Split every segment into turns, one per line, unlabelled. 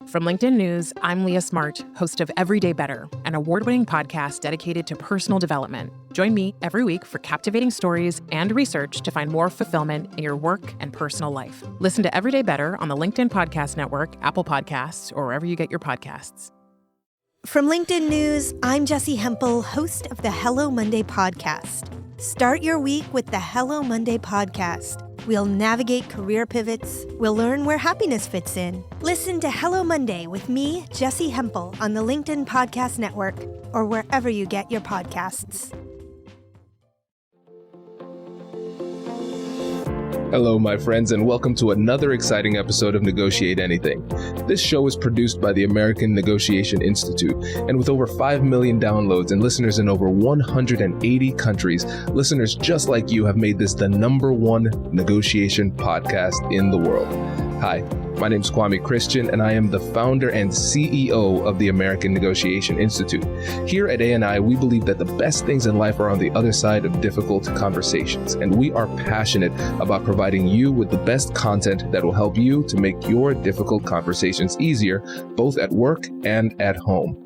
From LinkedIn News, I'm Leah Smart, host of Everyday Better, an award-winning podcast dedicated to personal development. Join me every week for captivating stories and research to find more fulfillment in your work and personal life. Listen to Everyday Better on the LinkedIn Podcast Network, Apple Podcasts, or wherever you get your podcasts.
From LinkedIn News, I'm Jessie Hempel, host of the Hello Monday podcast. Start your week with the Hello Monday podcast. We'll navigate career pivots. We'll learn where happiness fits in. Listen to Hello Monday with me, Jessie Hempel, on the LinkedIn Podcast Network or wherever you get your podcasts.
Hello, my friends, and welcome to another exciting episode of Negotiate Anything. This show is produced by the American Negotiation Institute, and with over 5 million downloads and listeners in over 180 countries, listeners just like you have made this the #1 negotiation podcast in the world. Hi, my name is Kwame Christian, and I am the founder and CEO of the American Negotiation Institute. Here at ANI, we believe that the best things in life are on the other side of difficult conversations, and we are passionate about providing you with the best content that will help you to make your difficult conversations easier, both at work and at home.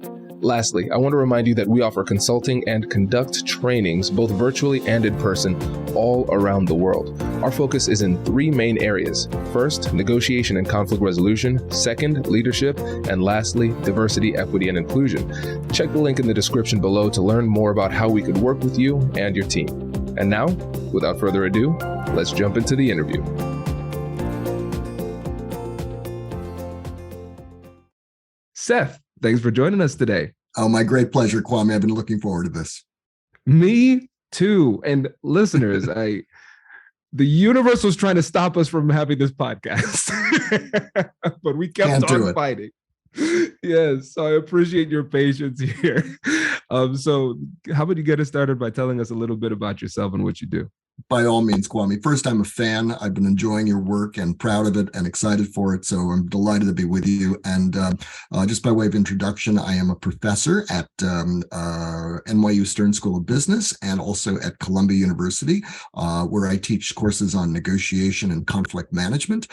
Lastly, I want to remind you that we offer consulting and conduct trainings, both virtually and in person, all around the world. Our focus is in 3 main areas. First, negotiation and conflict resolution. Second, leadership. And lastly, diversity, equity, and inclusion. Check the link in the description below to learn more about how we could work with you and your team. And now, without further ado, let's jump into the interview. Seth, thanks for joining us today.
Oh, my great pleasure, Kwame. I've been looking forward to this.
Me too. And listeners, the universe was trying to stop us from having this podcast, but we kept on fighting. Yes, so I appreciate your patience here. So how about you get us started by telling us a little bit about yourself and what you do?
By all means, Kwame. First, I'm a fan. I've been enjoying your work and proud of it and excited for it. So I'm delighted to be with you. And just by way of introduction, I am a professor at NYU Stern School of Business and also at Columbia University, where I teach courses on negotiation and conflict management,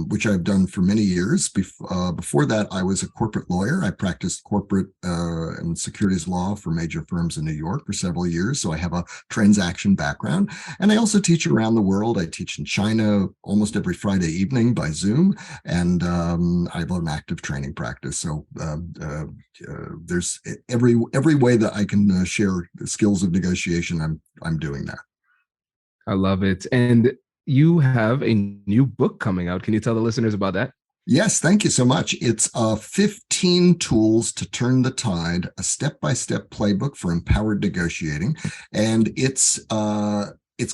which I've done for many years. Before that, I was a corporate lawyer. I practiced corporate and securities law for major firms in New York for several years. So I have a transaction background. And I also teach around the world. I teach in China almost every Friday evening by Zoom, and I have an active training practice. So there's every way that I can share the skills of negotiation. I'm doing that.
I love it. And you have a new book coming out. Can you tell the listeners about that?
Yes, thank you so much. It's 15 Tools to Turn the Tide, a step-by-step playbook for empowered negotiating. And it's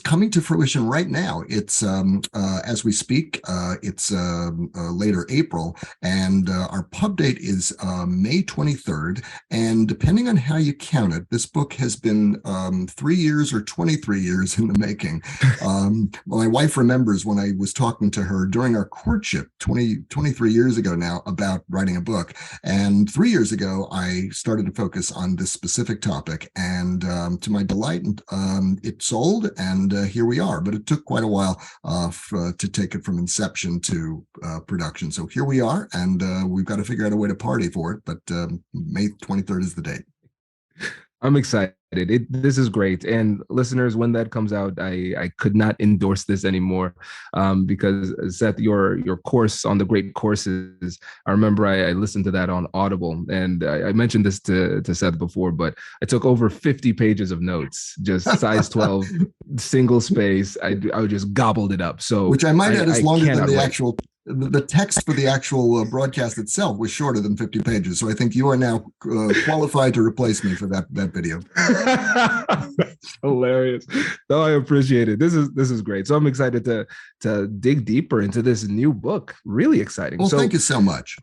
coming to fruition right now. It's as we speak, it's later April, and our pub date is May 23rd. And depending on how you count it, this book has been 3 years or 23 years in the making. My wife remembers when I was talking to her during our courtship 23 years ago now about writing a book. And 3 years ago, I started to focus on this specific topic. And to my delight, it sold. And here we are, but it took quite a while to take it from inception to production. So here we are, and we've got to figure out a way to party for it. But May 23rd is the date.
I'm excited. This is great. And listeners, when that comes out, I could not endorse this anymore because Seth, your course on the great courses, I remember I listened to that on Audible, and I mentioned this to Seth before, but I took over 50 pages of notes, just size 12, single space. I just gobbled it up. So
which I might add is longer than the actual. The text for the actual broadcast itself was shorter than 50 pages. So I think you are now qualified to replace me for that video.
That's hilarious. No, I appreciate it. This is great. So I'm excited to dig deeper into this new book. Really exciting.
Well, thank you so much.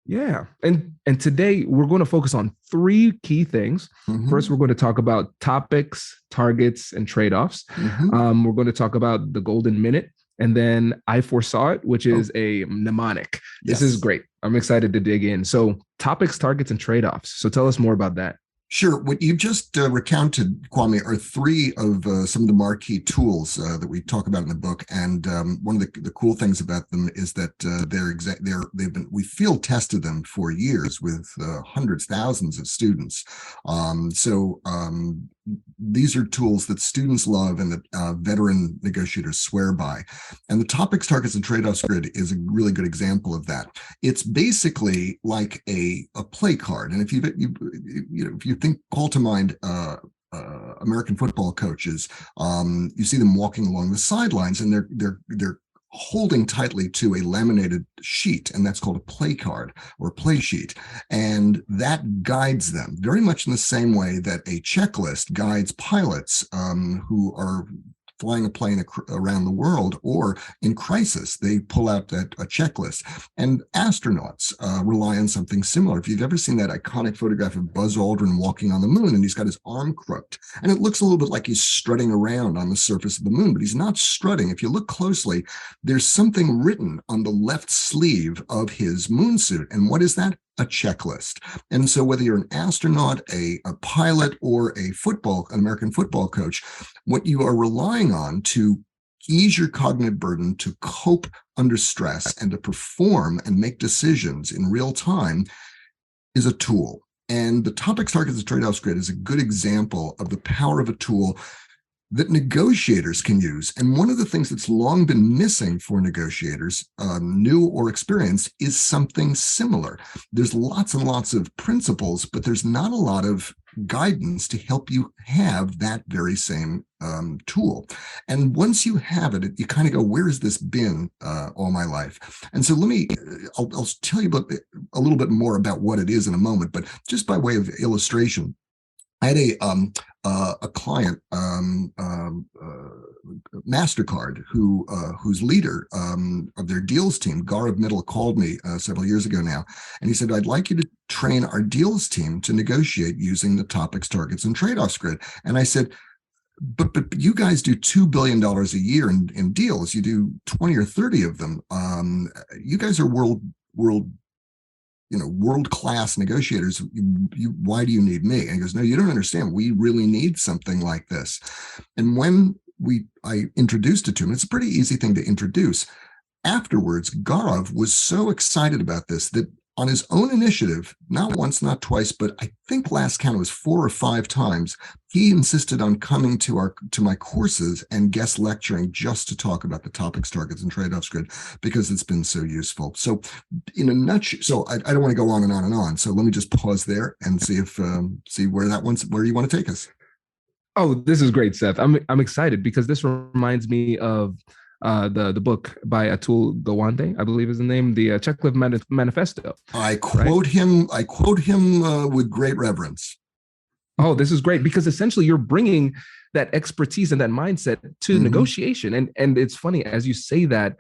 Yeah. And today we're going to focus on 3 key things. Mm-hmm. First, we're going to talk about topics, targets, and trade-offs. Mm-hmm. We're going to talk about the golden minute. And then I foresaw it, which is a mnemonic. This is great. I'm excited to dig in. So topics, targets, and trade-offs. So tell us more about that.
Sure. What you just recounted, Kwame, are three of some of the marquee tools that we talk about in the book. And one of the cool things about them is that we field tested them for years with hundreds, thousands of students. These are tools that students love and that veteran negotiators swear by. And the topics, targets, and trade-offs grid is a really good example of that. It's basically like a play card. And if you call to mind American football coaches, you see them walking along the sidelines, and they're holding tightly to a laminated sheet, and that's called a play card or a play sheet. And that guides them very much in the same way that a checklist guides pilots who are flying a plane around the world, or in crisis, they pull out a checklist. And astronauts rely on something similar. If you've ever seen that iconic photograph of Buzz Aldrin walking on the moon, and he's got his arm crooked, and it looks a little bit like he's strutting around on the surface of the moon, but he's not strutting. If you look closely, there's something written on the left sleeve of his moon suit. And what is that? A checklist. And so whether you're an astronaut, a pilot, or an American football coach, what you are relying on to ease your cognitive burden, to cope under stress, and to perform and make decisions in real time is a tool. And the topics, targets, and trade-offs grid is a good example of the power of a tool that negotiators can use. And one of the things that's long been missing for negotiators, new or experienced, is something similar. There's lots and lots of principles, but there's not a lot of guidance to help you have that very same tool. And once you have it, you kind of go, where has this been all my life? And so I'll tell you a little bit more about what it is in a moment, but just by way of illustration, I had a client, MasterCard, whose leader of their deals team, Gaurav Mittal, called me several years ago now, and he said, "I'd like you to train our deals team to negotiate using the topics, targets, and trade-offs grid." And I said, but you guys do $2 billion a year in deals. You do 20 or 30 of them. You guys are world-class negotiators. Why do you need me? And he goes, "No, you don't understand. We really need something like this." And when I introduced it to him, it's a pretty easy thing to introduce. Afterwards, Gaurav was so excited about this that on his own initiative, not once, not twice, but I think last count it was 4 or 5 times, he insisted on coming to my courses and guest lecturing just to talk about the topics, targets, and trade-offs grid, because it's been so useful. So in a nutshell, so I don't want to go on and on and on. So let me just pause there and see where you want to take us.
Oh, this is great, Seth. I'm excited because this reminds me of the book by Atul Gawande, I believe is the name, the Checklist Manifesto.
I quote him with great reverence.
Oh, this is great because essentially you're bringing that expertise and that mindset to negotiation. And it's funny, as you say that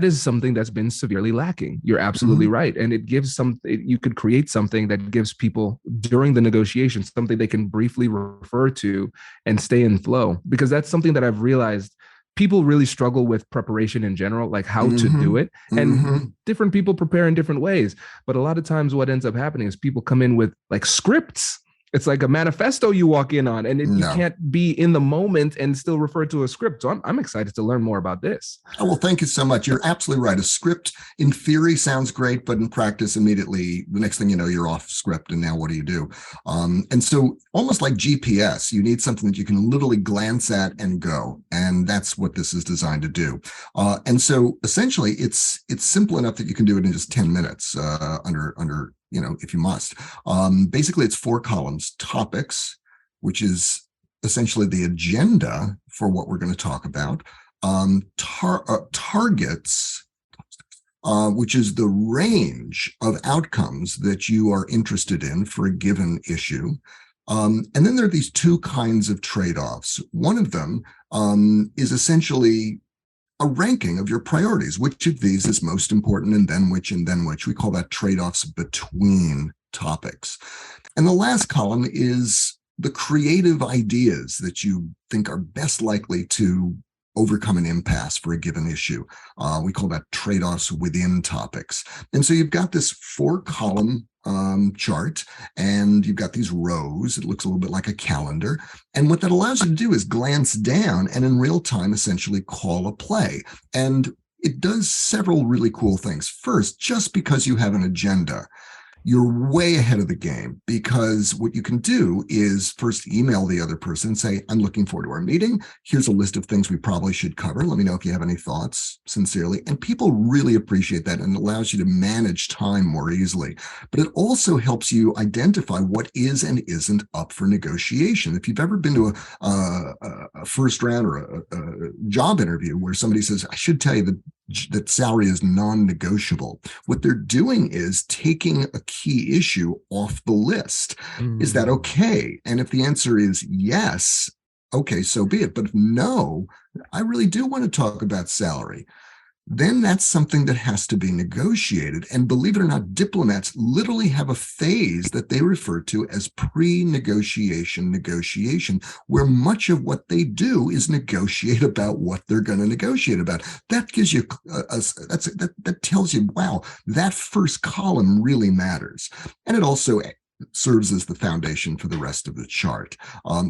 is something that's been severely lacking. You're absolutely right. And it gives you could create something that gives people during the negotiation, something they can briefly refer to and stay in flow, because that's something that I've realized people really struggle with preparation in general, like how to do it. And different people prepare in different ways. But a lot of times what ends up happening is people come in with like scripts. It's like a manifesto you walk in on, and you can't be in the moment and still refer to a script. So I'm excited to learn more about this.
Oh, well, thank you so much. You're absolutely right. A script in theory sounds great, but in practice, immediately, the next thing you know, you're off script. And now what do you do? And so almost like GPS, you need something that you can literally glance at and go. And that's what this is designed to do. And so essentially, it's simple enough that you can do it in just 10 minutes under if you must. Basically, it's 4 columns: topics, which is essentially the agenda for what we're going to talk about; targets, which is the range of outcomes that you are interested in for a given issue. And then there are these 2 kinds of trade-offs. One of them is essentially a ranking of your priorities. Which of these is most important, and then which, and then which. We call that trade-offs between topics. And the last column is the creative ideas that you think are best likely to overcome an impasse for a given issue. We call that trade-offs within topics. And so you've got this 4-column chart, and you've got these rows. It looks a little bit like a calendar. And what that allows you to do is glance down and in real time essentially call a play. And it does several really cool things. First, just because you have an agenda, you're way ahead of the game, because what you can do is first email the other person and say, I'm looking forward to our meeting. Here's a list of things we probably should cover. Let me know if you have any thoughts, sincerely. And people really appreciate that, and it allows you to manage time more easily. But it also helps you identify what is and isn't up for negotiation. If you've ever been to a first round or a job interview where somebody says, I should tell you that salary is non-negotiable, what they're doing is taking a key issue off the list. Is that okay? And if the answer is yes, okay, so be it. But if no, I really do want to talk about salary, then that's something that has to be negotiated. And believe it or not, diplomats literally have a phase that they refer to as pre-negotiation negotiation, where much of what they do is negotiate about what they're going to negotiate about. That gives you that tells you, wow, that first column really matters. And it also serves as the foundation for the rest of the chart.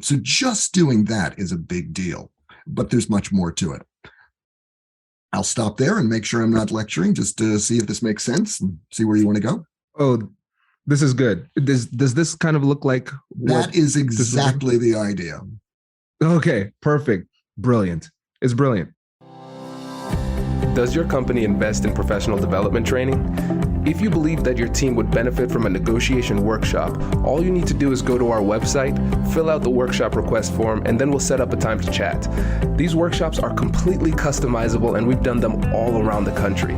So just doing that is a big deal, but there's much more to it. I'll stop there and make sure I'm not lecturing, just to see if this makes sense and see where you want to go.
Oh, this is good. Does this kind of look like
that is exactly the idea?
Okay, perfect. Brilliant. It's brilliant.
Does your company invest in professional development training? If you believe that your team would benefit from a negotiation workshop, all you need to do is go to our website, fill out the workshop request form, and then we'll set up a time to chat. These workshops are completely customizable, and we've done them all around the country.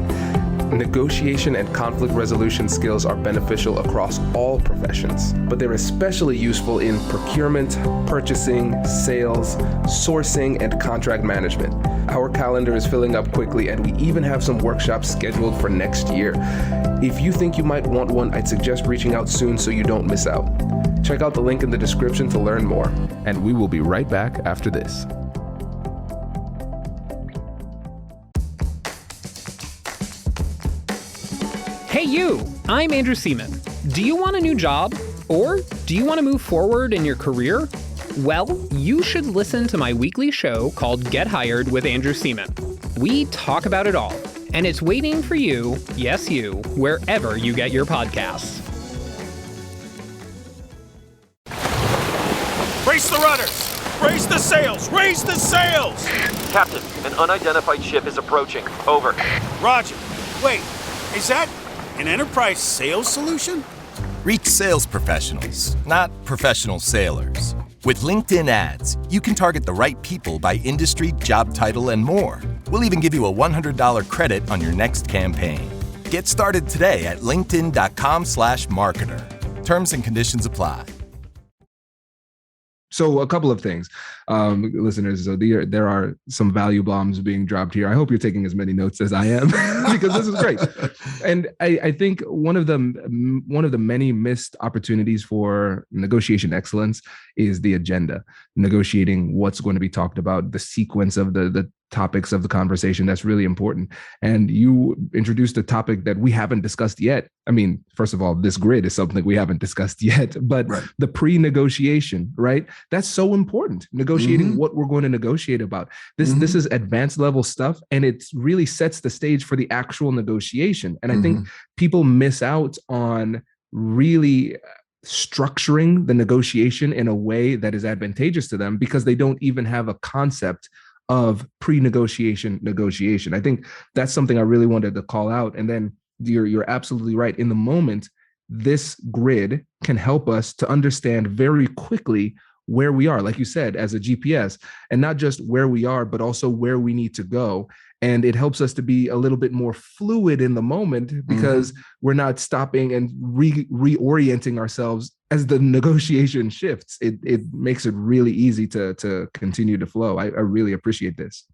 Negotiation and conflict resolution skills are beneficial across all professions, but they're especially useful in procurement, purchasing, sales, sourcing, and contract management. Our calendar is filling up quickly, and we even have some workshops scheduled for next year. If you think you might want one, I'd suggest reaching out soon so you don't miss out. Check out the link in the description to learn more.
And we will be right back after this.
Hey you, I'm Andrew Seaman. Do you want a new job? Or do you want to move forward in your career? Well, you should listen to my weekly show called Get Hired with Andrew Seaman. We talk about it all, and it's waiting for you, yes you, wherever you get your podcasts.
Brace the rudders! Brace the sails! Raise the sails!
Captain, an unidentified ship is approaching. Over.
Roger. Wait, is that an enterprise sales solution?
Reach sales professionals, not professional sailors. With LinkedIn ads, you can target the right people by industry, job title, and more. We'll even give you a $100 credit on your next campaign. Get started today at linkedin.com/marketer. Terms and conditions apply.
So a couple of things, listeners. So there are some value bombs being dropped here. I hope you're taking as many notes as I am because this is great. And I think one of the many missed opportunities for negotiation excellence is the agenda, negotiating what's going to be talked about, the sequence of the topics of the conversation. That's really important. And you introduced a topic that we haven't discussed yet. I mean, first of all, this grid is something we haven't discussed yet, but right. The pre-negotiation, right? That's so important. Negotiating what we're going to negotiate about. This is advanced level stuff, and it really sets the stage for the actual negotiation. And I think people miss out on really structuring the negotiation in a way that is advantageous to them because they don't even have a concept of pre-negotiation negotiation. I think that's something I really wanted to call out. And then you're absolutely right. In the moment, this grid can help us to understand very quickly where we are, like you said, as a GPS, and not just where we are, but also where we need to go. And it helps us to be a little bit more fluid in the moment because we're not stopping and reorienting ourselves as the negotiation shifts. It makes it really easy to continue to flow. I really appreciate this.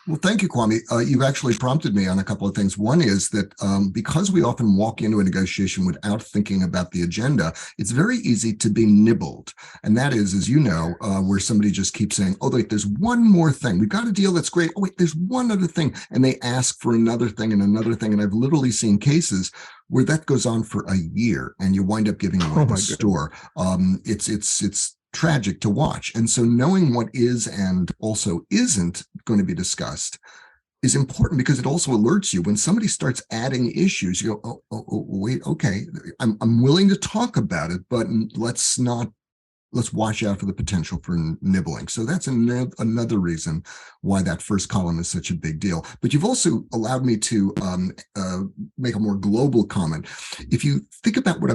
Well, thank you, Kwame. You've actually prompted me on a couple of things. One is that because we often walk into a negotiation without thinking about the agenda, it's very easy to be nibbled. And that is, as you know, where somebody just keeps saying, oh, wait, there's one more thing. We've got a deal that's great. Oh, wait, there's one other thing. And they ask for another thing and another thing. And I've literally seen cases where that goes on for a year and you wind up giving away the store. It's tragic to watch. And so knowing what is and also isn't going to be discussed is important, because it also alerts you when somebody starts adding issues. You go, oh wait, okay, I'm willing to talk about it, but let's watch out for the potential for nibbling. So that's another reason why that first column is such a big deal. But you've also allowed me to make a more global comment. If you think about what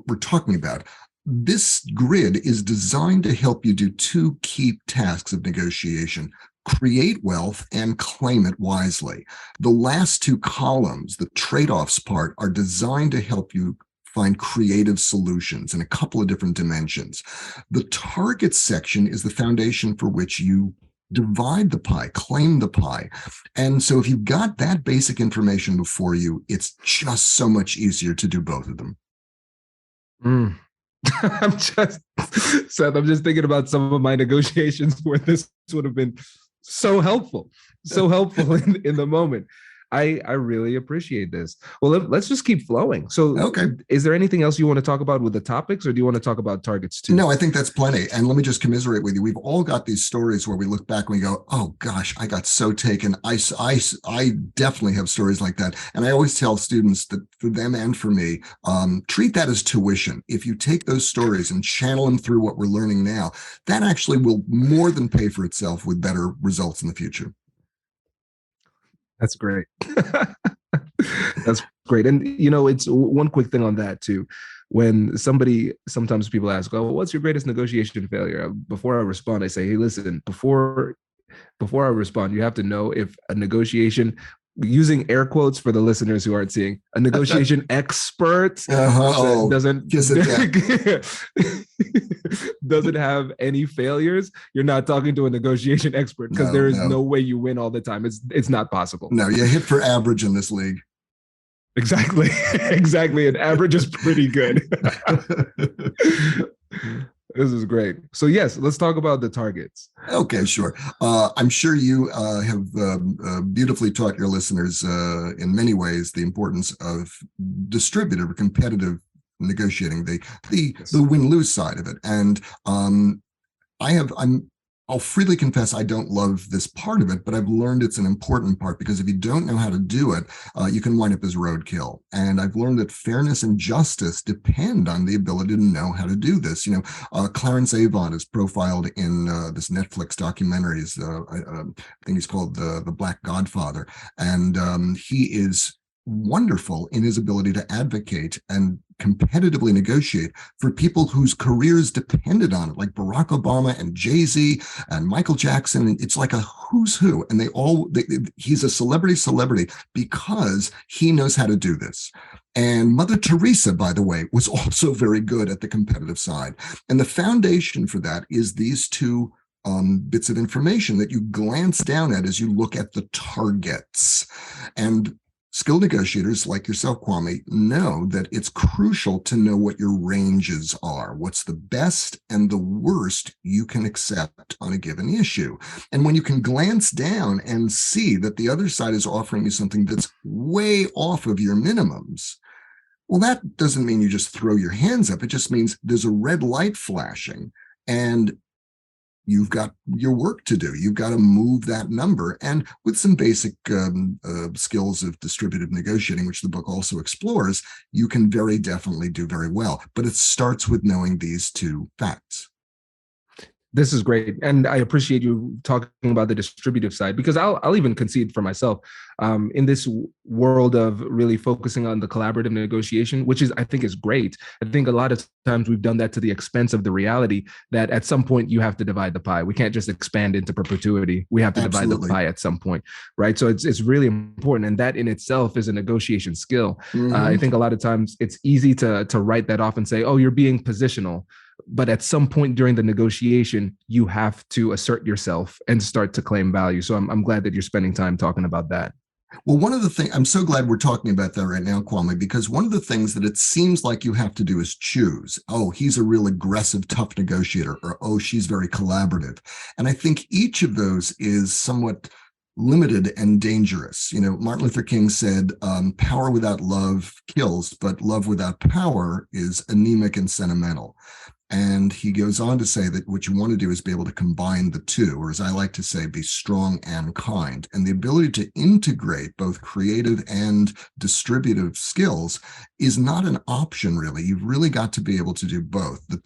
we're talking about, this grid is designed to help you do two key tasks of negotiation: create wealth and claim it wisely. The last two columns, the trade-offs part, are designed to help you find creative solutions in a couple of different dimensions. The targets section is the foundation for which you divide the pie, claim the pie. And so if you've got that basic information before you, it's just so much easier to do both of them.
Seth, I'm just thinking about some of my negotiations where this would have been so helpful in the moment. I really appreciate this. Well, let's just keep flowing. So, okay, is there anything else you want to talk about with the topics, or do you want to talk about targets too?
No, I think that's plenty. And let me just commiserate with you. We've all got these stories where we look back and we go, oh gosh, I got so taken. I definitely have stories like that. And I always tell students that for them and for me, treat that as tuition. If you take those stories and channel them through what we're learning now, that actually will more than pay for itself with better results in the future.
That's great. That's great. And, it's one quick thing on that too. When sometimes people ask, oh, what's your greatest negotiation failure? Before I respond, I say, hey, listen, before I respond, you have to know if a negotiation, using air quotes for the listeners who aren't seeing, a negotiation expert doesn't have any failures, you're not talking to a negotiation expert, because there is no way you win all the time. It's not possible.
No, you hit for average in this league.
Exactly. And average is pretty good. This is great. So yes, let's talk about the targets.
Okay, sure. I'm sure you have beautifully taught your listeners in many ways the importance of distributive or competitive negotiating, the win-lose side of it. And I'll freely confess I don't love this part of it, but I've learned it's an important part, because if you don't know how to do it, you can wind up as roadkill. And I've learned that fairness and justice depend on the ability to know how to do this. Clarence Avant is profiled in this Netflix documentary. I think he's called The Black Godfather. And he is wonderful in his ability to advocate and competitively negotiate for people whose careers depended on it, like Barack Obama and Jay-Z and Michael Jackson. And it's like a who's who. And he's a celebrity because he knows how to do this. And Mother Teresa, by the way, was also very good at the competitive side. And the foundation for that is these two bits of information that you glance down at as you look at the targets. And skilled negotiators like yourself, Kwame, know that it's crucial to know what your ranges are, what's the best and the worst you can accept on a given issue. And when you can glance down and see that the other side is offering you something that's way off of your minimums, well, that doesn't mean you just throw your hands up. It just means there's a red light flashing, and you've got your work to do. You've got to move that number. And with some basic skills of distributive negotiating, which the book also explores, you can very definitely do very well. But it starts with knowing these two facts.
This is great. And I appreciate you talking about the distributive side, because I'll even concede for myself in this world of really focusing on the collaborative negotiation, which I think is great. I think a lot of times we've done that to the expense of the reality that at some point you have to divide the pie. We can't just expand into perpetuity. We have to divide the pie at some point, right? So it's really important. And that in itself is a negotiation skill. I think a lot of times it's easy to write that off and say, oh, you're being positional. but at some point during the negotiation, you have to assert yourself and start to claim value. So I'm glad that you're spending time talking about that.
Well, one of the things, I'm so glad we're talking about that right now, Kwame, because one of the things that it seems like you have to do is choose. Oh, he's a real aggressive, tough negotiator, or oh, she's very collaborative. And I think each of those is somewhat limited and dangerous. You know, Martin Luther King said, power without love kills, but love without power is anemic and sentimental. And he goes on to say that what you want to do is be able to combine the two, or as I like to say, be strong and kind. And the ability to integrate both creative and distributive skills is not an option, really. You've really got to be able to do both. The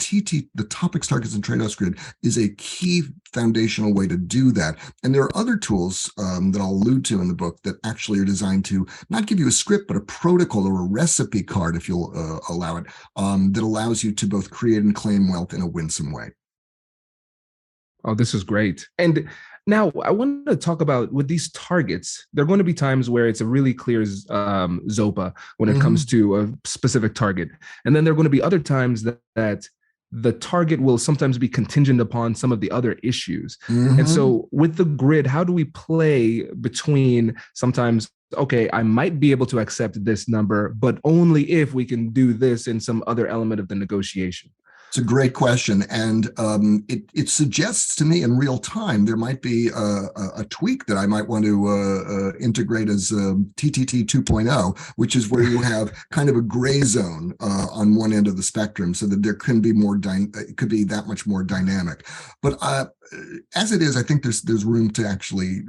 topics, targets, and trade-offs grid is a key foundational way to do that. And there are other tools that I'll allude to in the book that actually are designed to not give you a script, but a protocol or a recipe card, if you'll allow it, that allows you to both create and claim wealth in a winsome way.
Oh, this is great. And now I want to talk about with these targets, there are going to be times where it's a really clear ZOPA when it comes to a specific target. And then there are going to be other times that the target will sometimes be contingent upon some of the other issues. And so with the grid, how do we play between sometimes, okay, I might be able to accept this number, but only if we can do this in some other element of the negotiation?
It's a great question, and it suggests to me in real time there might be a tweak that I might want to integrate as TTT 2.0, which is where you have kind of a gray zone on one end of the spectrum, so that there can be more it could be that much more dynamic. But as it is, I think there's room to actually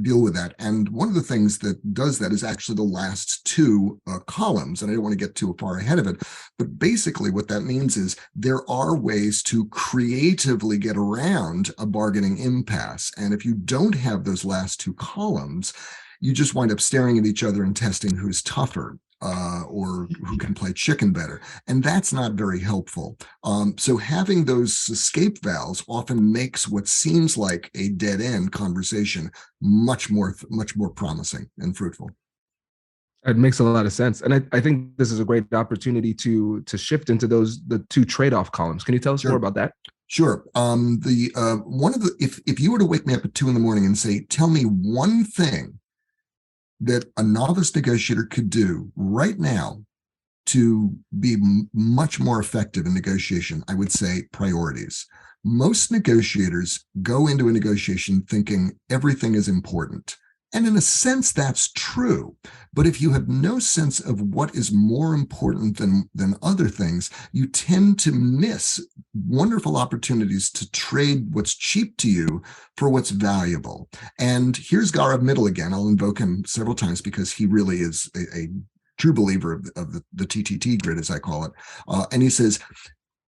deal with that. And one of the things that does that is actually the last two columns, and I don't want to get too far ahead of it, but basically what that means is there are ways to creatively get around a bargaining impasse. And if you don't have those last two columns, you just wind up staring at each other and testing who's tougher. Or who can play chicken better. And that's not very helpful. So having those escape valves often makes what seems like a dead end conversation much more promising and fruitful.
It makes a lot of sense. And I think this is a great opportunity to shift into the two trade-off columns. Can you tell us more about that?
Sure. If you were to wake me up at 2 a.m. and say, tell me one thing that a novice negotiator could do right now to be much more effective in negotiation, I would say priorities. Most negotiators go into a negotiation thinking everything is important. And in a sense, that's true. But if you have no sense of what is more important than other things, you tend to miss wonderful opportunities to trade what's cheap to you for what's valuable. And here's Gaurav Mittal again. I'll invoke him several times because he really is a true believer of the TTT grid, as I call it. And he says,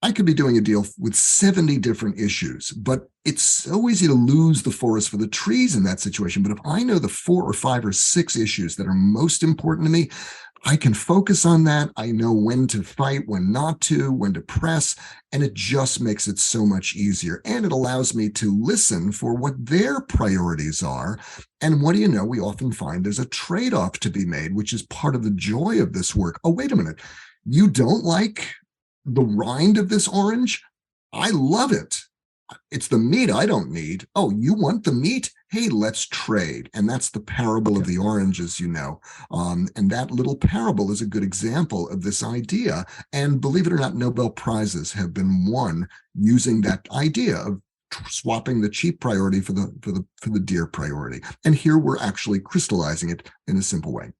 I could be doing a deal with 70 different issues, but it's so easy to lose the forest for the trees in that situation. But if I know the 4 or 5 or 6 issues that are most important to me, I can focus on that. I know when to fight, when not to, when to press, and it just makes it so much easier. And it allows me to listen for what their priorities are. And what do you know? We often find there's a trade-off to be made, which is part of the joy of this work. Oh, wait a minute. You don't like the rind of this orange? I love it. It's the meat I don't need. Oh, you want the meat? Hey, let's trade. And that's the parable of the orange, as you know. And that little parable is a good example of this idea. And believe it or not, Nobel Prizes have been won using that idea of swapping the cheap priority for the dear priority. And here we're actually crystallizing it in a simple way.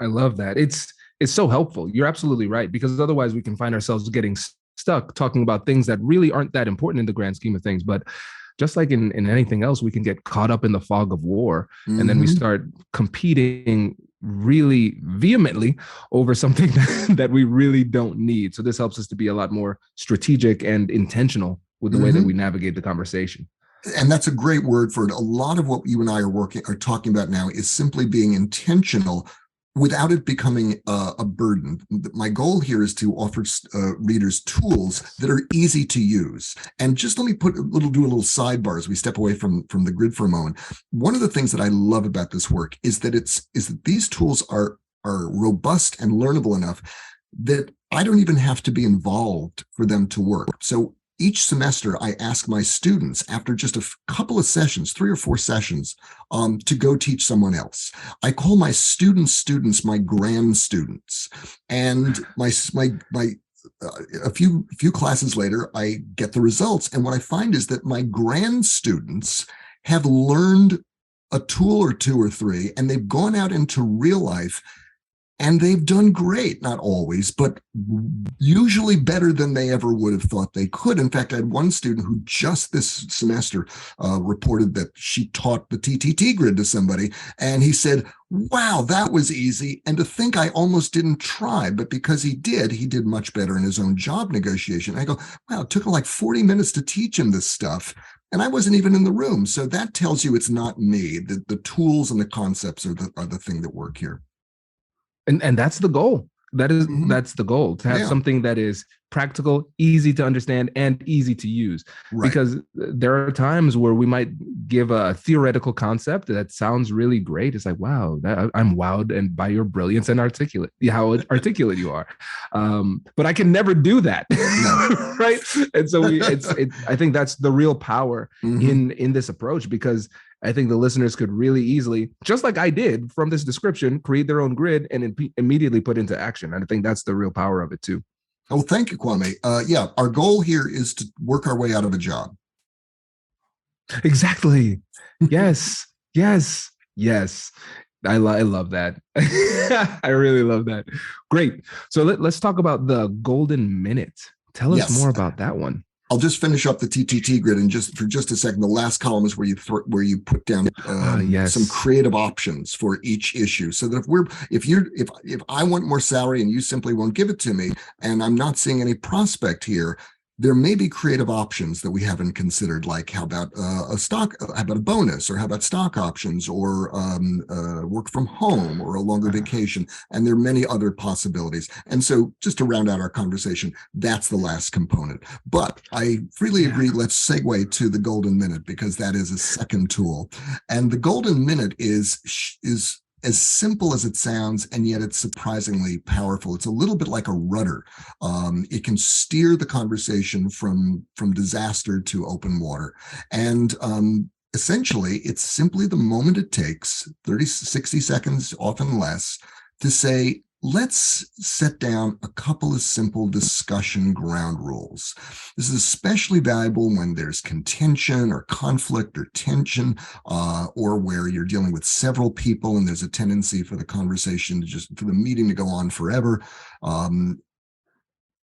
I love that. It's so helpful. You're absolutely right, because otherwise we can find ourselves getting stuck talking about things that really aren't that important in the grand scheme of things. But just like in anything else, we can get caught up in the fog of war, and then we start competing really vehemently over something that we really don't need. So this helps us to be a lot more strategic and intentional with the way that we navigate the conversation.
And that's a great word for it. A lot of what you and I are talking about now is simply being intentional without it becoming a burden. My goal here is to offer readers tools that are easy to use. And just let me do a little sidebar as we step away from the grid for a moment. One of the things that I love about this work is that these tools are robust and learnable enough that I don't even have to be involved for them to work. So each semester, I ask my students, after just a couple of sessions, 3 or 4 sessions, to go teach someone else. I call my students my grand students, and a few classes later, I get the results, and what I find is that my grand students have learned a tool or 2 or 3, and they've gone out into real life. And they've done great, not always, but usually better than they ever would have thought they could. In fact, I had one student who just this semester reported that she taught the TTT grid to somebody, and he said, wow, that was easy. And to think I almost didn't try, but because he did much better in his own job negotiation. I go, wow, it took like 40 minutes to teach him this stuff. And I wasn't even in the room. So that tells you it's not me. The tools and the concepts are the thing that work here.
And that's the goal. That's the goal, to have something that is practical, easy to understand, and easy to use. Right. Because there are times where we might give a theoretical concept that sounds really great. It's like, wow, I'm wowed and by your brilliance and how articulate you are. But I can never do that, right? And so I think that's the real power in this approach, because I think the listeners could really easily, just like I did from this description, create their own grid and immediately put into action. And I think that's the real power of it too.
Oh, thank you, Kwame. Our goal here is to work our way out of a job.
Exactly. Yes. I love that. I really love that. Great. So let's talk about the golden minute. Tell us more about that one.
I'll just finish up the TTT grid, and for just a second, the last column is where you put down some creative options for each issue, so that if I want more salary and you simply won't give it to me, and I'm not seeing any prospect here, there may be creative options that we haven't considered, like how about a bonus, or how about stock options, or work from home, or a longer vacation, and there are many other possibilities. And so, just to round out our conversation, that's the last component. But I freely agree. Let's segue to the golden minute, because that is a second tool, and the golden minute is as simple as it sounds, and yet it's surprisingly powerful. It's a little bit like a rudder. It can steer the conversation from disaster to open water. And essentially, it's simply the moment it takes, 30, 60 seconds, often less, to say, let's set down a couple of simple discussion ground rules. This is especially valuable when there's contention or conflict or tension, or where you're dealing with several people and there's a tendency for the conversation for the meeting to go on forever.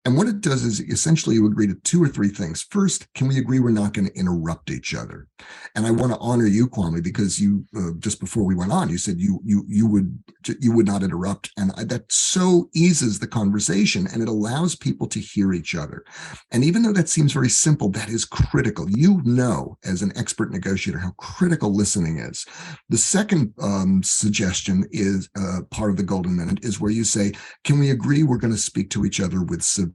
And what it does is essentially you agree to 2 or 3 things. First, can we agree we're not going to interrupt each other? And I want to honor you, Kwame, because you just before we went on, you said you would not interrupt, and that so eases the conversation and it allows people to hear each other. And even though that seems very simple, that is critical. You know, as an expert negotiator, how critical listening is. The second suggestion is part of the golden minute is where you say, can we agree we're going to speak to each other with civility?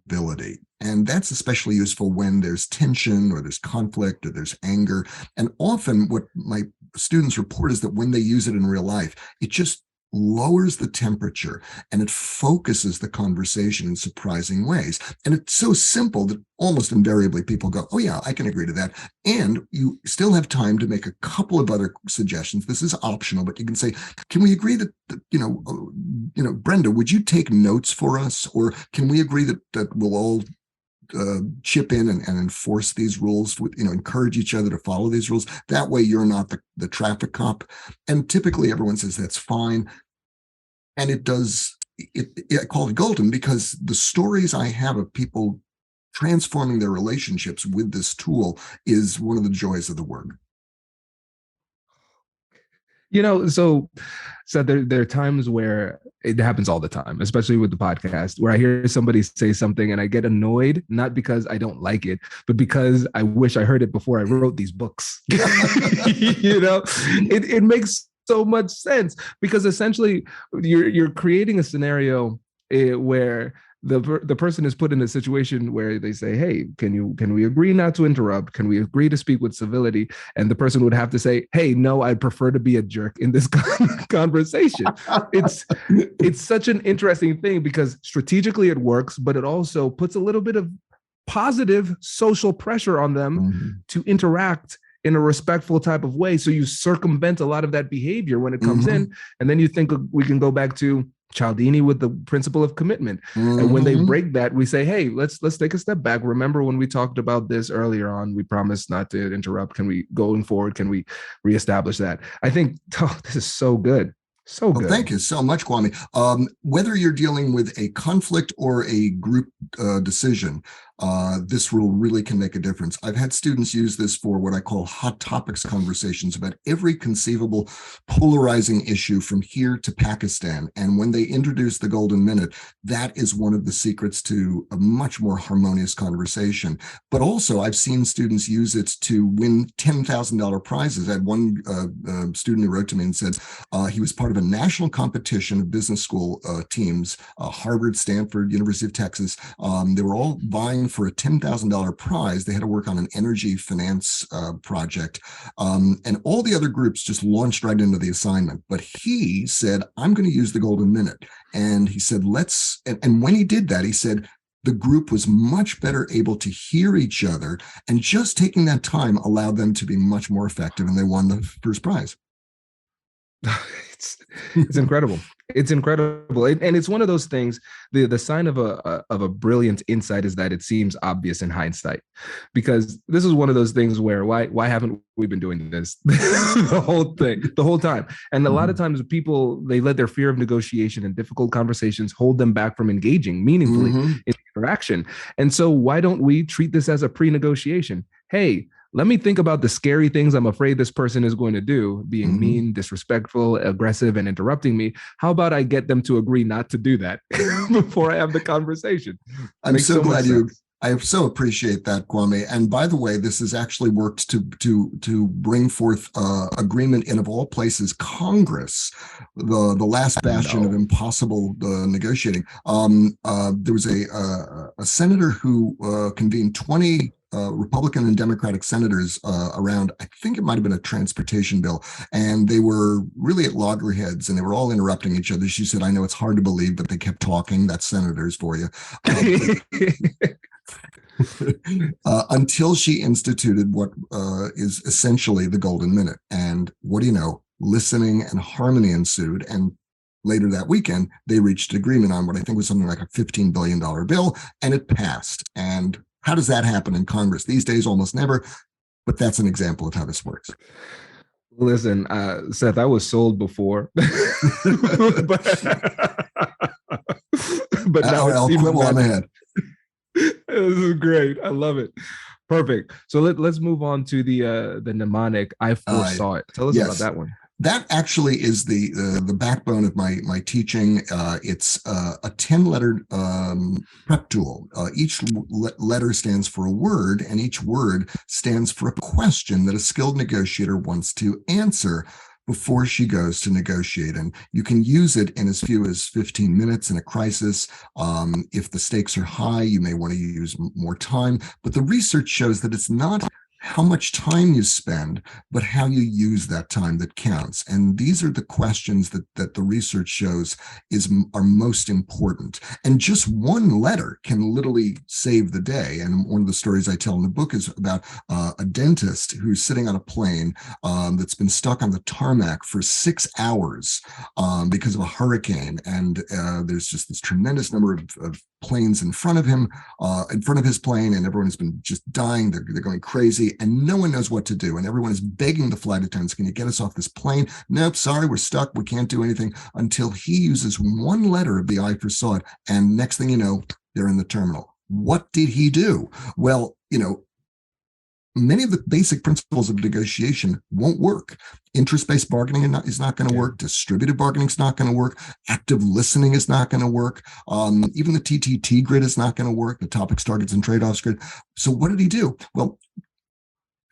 And that's especially useful when there's tension or there's conflict or there's anger. And often what my students report is that when they use it in real life, it just lowers the temperature and it focuses the conversation in surprising ways. And it's so simple that almost invariably people go, oh yeah, I can agree to that. And you still have time to make a couple of other suggestions. This is optional, but you can say, can we agree that Brenda, would you take notes for us? Or can we agree that we'll all chip in and enforce these rules, encourage each other to follow these rules? That way you're not the traffic cop. And typically everyone says that's fine. And I call it golden because the stories I have of people transforming their relationships with this tool is one of the joys of the work.
So there are times where it happens all the time, especially with the podcast, where I hear somebody say something and I get annoyed, not because I don't like it, but because I wish I heard it before I wrote these books. It makes so much sense because essentially you're creating a scenario where the person is put in a situation where they say, hey, can we agree not to interrupt? Can we agree to speak with civility? And the person would have to say, hey, no, I'd prefer to be a jerk in this conversation. It's such an interesting thing because strategically it works, but it also puts a little bit of positive social pressure on them to interact in a respectful type of way. So you circumvent a lot of that behavior when it comes in. And then you think we can go back to Cialdini with the principle of commitment. And when they break that, we say, hey, let's take a step back. Remember when we talked about this earlier on, we promised not to interrupt. Can we, going forward, can we reestablish that? I think this is so good. So good.
Well, thank you so much, Kwame. Whether you're dealing with a conflict or a group decision, this rule really can make a difference. I've had students use this for what I call hot topics conversations about every conceivable polarizing issue from here to Pakistan. And when they introduce the golden minute, that is one of the secrets to a much more harmonious conversation. But also, I've seen students use it to win $10,000 prizes. I had one student who wrote to me and said he was part of a national competition of business school teams, Harvard, Stanford, University of Texas. They were all vying for a $10,000 prize. They had to work on an energy finance project. And all the other groups just launched right into the assignment. But he said, I'm going to use the golden minute. And he said, and when he did that, he said, the group was much better able to hear each other. And just taking that time allowed them to be much more effective. And they won the first prize.
It's incredible. It's incredible. And it's one of those things, the sign of a brilliant insight is that it seems obvious in hindsight, because this is one of those things where why haven't we been doing this the whole time? And a lot of times people, they let their fear of negotiation and difficult conversations hold them back from engaging meaningfully in interaction. And so why don't we treat this as a pre-negotiation? Hey, let me think about the scary things I'm afraid this person is going to do, being mean, disrespectful, aggressive, and interrupting me. How about I get them to agree not to do that before I have the conversation?
I'm so glad I so appreciate that, Kwame. And by the way, this has actually worked to bring forth agreement in, of all places, Congress, the last bastion of impossible negotiating. There was a senator who convened 20 Republican and Democratic senators around, I think it might have been a transportation bill, and they were really at loggerheads and they were all interrupting each other. She said, I know it's hard to believe, but they kept talking. That's senators for you. Until she instituted what is essentially the golden minute. And what do you know? Listening and harmony ensued. And later that weekend, they reached agreement on what I think was something like a $15 billion bill, and it passed. And how does that happen in Congress? These days, almost never, but that's an example of how this works.
Listen, Seth, I was sold before, but now
I'll quibble on the head.
This is great. I love it. Perfect. So let's move on to the mnemonic. I foresaw it. Tell us about that one.
That actually is the backbone of my teaching. It's a 10-letter prep tool. Each letter stands for a word, and each word stands for a question that a skilled negotiator wants to answer before she goes to negotiate. And you can use it in as few as 15 minutes in a crisis. If the stakes are high, you may want to use more time. But the research shows that it's not how much time you spend, but how you use that time that counts. And these are the questions that the research shows are most important. And just one letter can literally save the day. And one of the stories I tell in the book is about a dentist who's sitting on a plane that's been stuck on the tarmac for 6 hours because of a hurricane. And there's just this tremendous number of planes in front of him, in front of his plane, and everyone has been just dying. They're going crazy, and no one knows what to do. And everyone is begging the flight attendants, can you get us off this plane? Nope, sorry, we're stuck. We can't do anything, until he uses one letter of the I foresaw it. And next thing you know, they're in the terminal. What did he do? Well, many of the basic principles of negotiation won't work. Interest-based bargaining is not going to work. Distributed bargaining is not going to work. Active listening is not going to work. Even the TTT grid is not going to work, the topics, targets, and trade-offs grid. So what did he do? Well,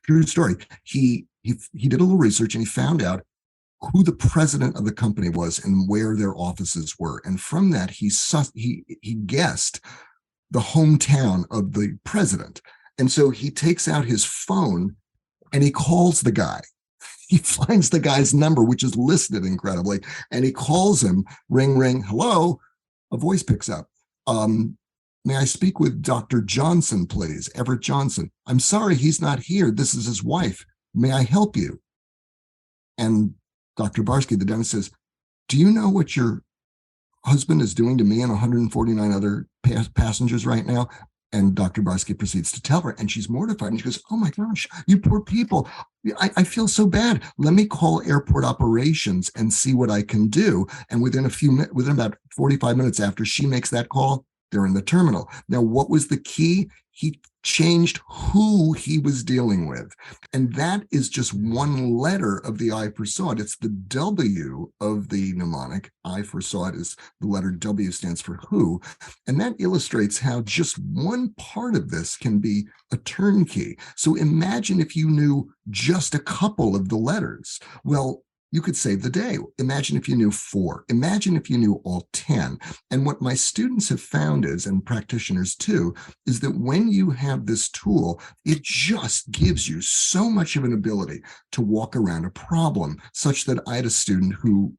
true story. He did a little research, and he found out who the president of the company was and where their offices were. And from that, he guessed the hometown of the president. And so he takes out his phone and he calls the guy. He finds the guy's number, which is listed incredibly, and he calls him, ring, ring, hello. A voice picks up. May I speak with Dr. Johnson, please? Everett Johnson. I'm sorry, he's not here. This is his wife. May I help you? And Dr. Barsky, the dentist, says, do you know what your husband is doing to me and 149 other passengers right now? And Dr. Barsky proceeds to tell her, and she's mortified. And she goes, oh my gosh, you poor people. I feel so bad. Let me call airport operations and see what I can do. And within about 45 minutes after she makes that call, they're in the terminal. Now, what was the key? He changed who he was dealing with. And that is just one letter of the I for SOT. It's the W of the mnemonic. I for SOT is the letter W stands for who. And that illustrates how just one part of this can be a turnkey. So imagine if you knew just a couple of the letters. Well, you could save the day. Imagine if you knew 4. Imagine if you knew all 10. And what my students have found is, and practitioners too, is that when you have this tool, it just gives you so much of an ability to walk around a problem, such that I had a student who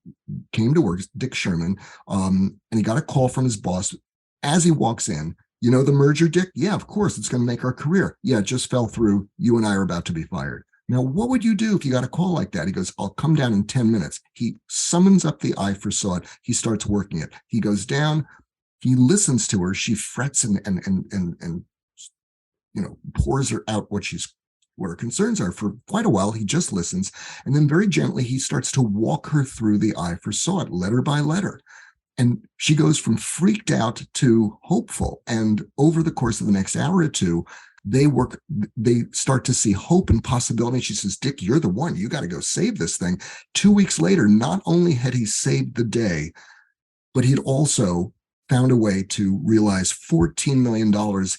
came to work, Dick Sherman, and he got a call from his boss. As he walks in, you know the merger, Dick? Yeah, of course, it's going to make our career. Yeah, it just fell through. You and I are about to be fired. Now, what would you do if you got a call like that? He goes, I'll come down in 10 minutes. He summons up the I for SOT. He starts working it. He goes down. He listens to her. She frets and pours her out what her concerns are for quite a while. He just listens. And then very gently, he starts to walk her through the I for SOT letter by letter. And she goes from freaked out to hopeful. And over the course of the next hour or two, they start to see hope and possibility. She says, Dick, you're the one. You got to go save this thing. 2 weeks later, not only had he saved the day, but he'd also found a way to realize $14 million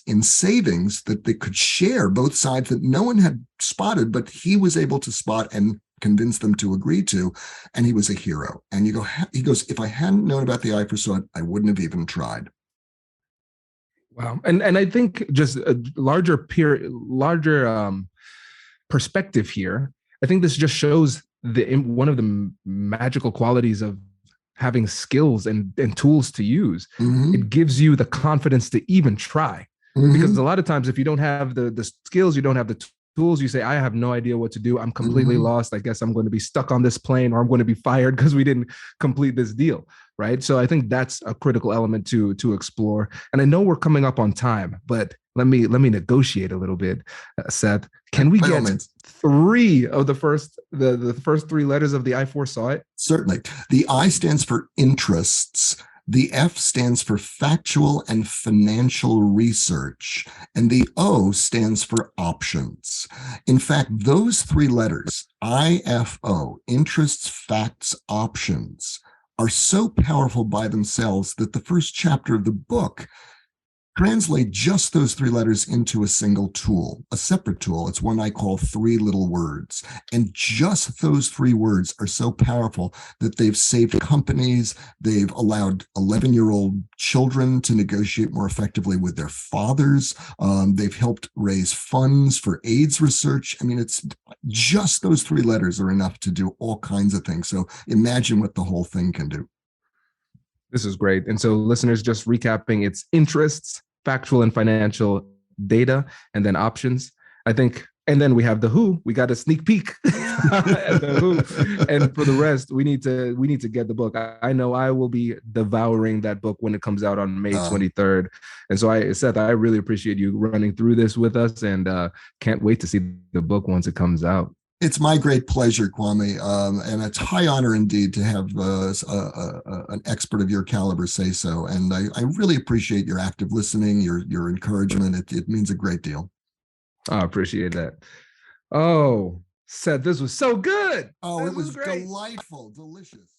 in savings that they could share, both sides, that no one had spotted, but he was able to spot and convince them to agree to. And he was a hero. And he goes, if I hadn't known about the I for SOT, I wouldn't have even tried.
Wow. And I think just a larger perspective here, I think this just shows one of the magical qualities of having skills and tools to use. Mm-hmm. It gives you the confidence to even try. Mm-hmm. Because a lot of times if you don't have the skills, you don't have the tools, you say, I have no idea what to do. I'm completely lost. I guess I'm going to be stuck on this plane, or I'm going to be fired because we didn't complete this deal. Right. So I think that's a critical element to explore. And I know we're coming up on time, but let me negotiate a little bit, Seth. Can we get 3 of the first 3 letters of the I for SOT?
Certainly. The I stands for interests. The F stands for factual and financial research, and the O stands for options. In fact, those 3 letters, IFO, interests, facts, options, are so powerful by themselves that the first chapter of the book translate just those 3 letters into a single tool, a separate tool. It's one I call 3 little words. And just those 3 words are so powerful that they've saved companies. They've allowed 11-year-old children to negotiate more effectively with their fathers. They've helped raise funds for AIDS research. I mean, it's just those 3 letters are enough to do all kinds of things. So imagine what the whole thing can do.
This is great. And so listeners, just recapping, it's interests, factual and financial data, and then options. I think, and then we have the who. We got a sneak peek at the who. And for the rest, we need to get the book. I know I will be devouring that book when it comes out on May 23rd. And so Seth, I really appreciate you running through this with us, and can't wait to see the book once it comes out.
It's my great pleasure, Kwame, and it's a high honor indeed to have an expert of your caliber say so. And I really appreciate your active listening, your encouragement. It means a great deal.
I appreciate that. Oh, Seth, this was so good.
Oh, it was delightful, delicious.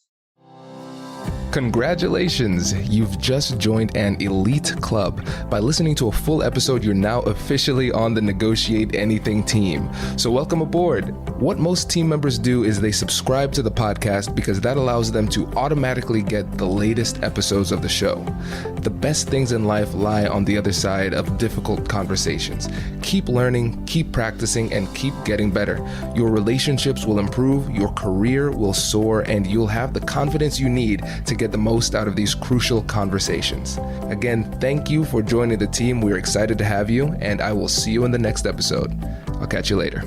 Congratulations! You've just joined an elite club. By listening to a full episode, you're now officially on the Negotiate Anything team. So welcome aboard. What most team members do is they subscribe to the podcast because that allows them to automatically get the latest episodes of the show. The best things in life lie on the other side of difficult conversations. Keep learning, keep practicing, and keep getting better. Your relationships will improve, your career will soar, and you'll have the confidence you need to get the most out of these crucial conversations. Again, thank you for joining the team. We're excited to have you, and I will see you in the next episode. I'll catch you later.